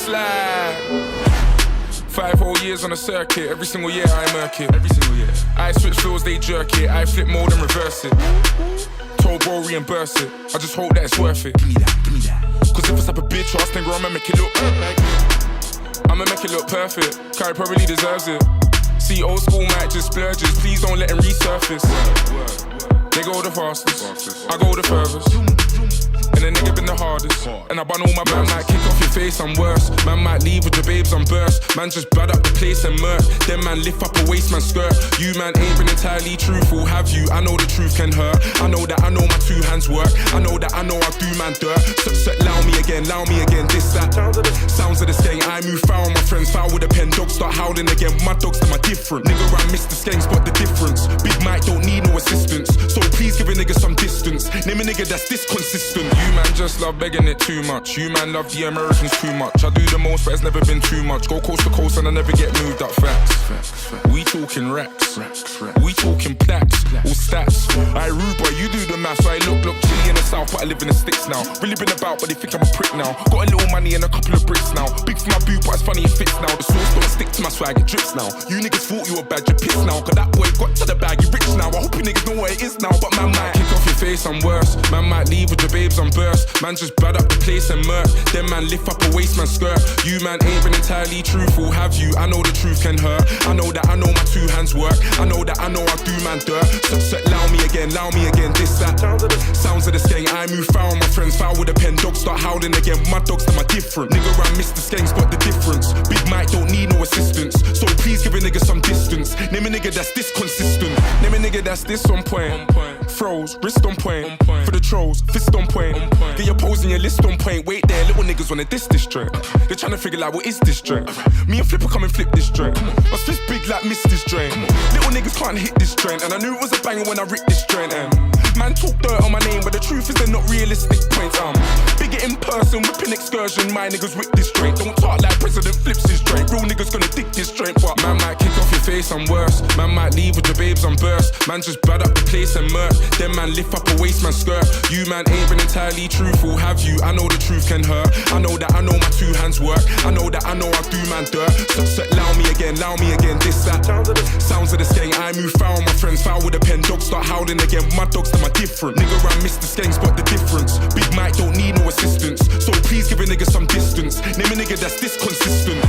slide. 5 whole years on the circuit, every single year I murk it. Every single year. I switch floors, they jerk it. I flip mode and reverse it. Told bro reimburse it. I just hope that it's worth it. Give me that. Cause if it's up a bitch ass, then girl, I'ma make it look I'ma make it look perfect. Kai probably deserves it. See, old school might just splurges. Please don't let him resurface. They go the fastest, I go the furthest. And the nigga been the hardest. And I bun all my man might kick off your face, I'm worse. Man might leave with your babes, I'm burst. Man just bad up the place and murk. Then man lift up a waist, man skirt. You man ain't been entirely truthful, have you? I know the truth can hurt. I know that I know my 2 hands work. I know that I know I do man dirt. Allow me again, this, that. Sounds of the Skeng, I move foul, my friends foul with a pen. Dogs start howling again, my dogs to my different. Nigga, I miss the Skeng, spot the difference. Big Mike don't need no assistance. So please give a nigga some distance. Name a nigga that's this consistent. You man just love begging it too much. You man love the Americans too much. I do the most, but it's never been too much. Go coast to coast and I never get moved up. Facts. We talking racks. We talking plaques. All stats. I rude boy, you do the maths. I look chilly in the south, but I live in the sticks now. Really been about, but they think I'm a prick now. Got a little money and a couple of bricks now. Big for my boot, but it's funny it fits now. The sauce don't stick to my swag, it drips now. You niggas thought you were bad, you pissed now. Cause that boy got to the bag, he rich now. I hope you niggas know what it is now, but man might kick off your face, I'm worse. Man might leave with your babes, I'm burst. Man just bad up the place and murk. Then man lift up a waist, man skirt. You man ain't been entirely truthful, have you? I know the truth can hurt. I know that I know my 2 hands work. I know that I know I do man dirt. Allow me again, this, that. Sounds of the Skeng, I move foul, my friends foul with a pen. Dogs start howling again, my dogs to my different. Nigga, I miss the Skeng, spot the difference. Big Mike don't need no assistance. So please give a nigga some distance. Name a nigga that's this consistent. Name a nigga that's this on point. Froze, wrist on point. For the trolls, fist on point. Get your pose and your list on point. Wait there, little niggas wanna diss this joint. They're trying to figure out what is this joint. Me and Flipper come and flip this joint. My fist big like miss this joint. Little niggas can't hit this joint. And I knew it was a banger when I ripped this joint. Man talk dirt on my name, but the truth is they're not realistic points. Bigger in person, whipping excursion. My niggas whip this joint. Don't talk like President flips his joint. Real niggas gonna dig this joint. But man might kick off your face, I'm worse. Man might leave with your babes, I'm burst. Man just bad up the place and murk. Then man lift up a waist, man skirt. You man ain't been entirely truthful, have you? I know the truth can hurt. I know that I know my 2 hands work. I know that I know I do man dirt. Allow me again, this, that. Sounds of the Skeng, I move foul, my friends foul with a pen. Dogs start howling again, my dogs to my different. Nigga, I miss the Skeng, spot the difference. Big Mike don't need no assistance. So please give a nigga some distance. Name a nigga that's this consistent.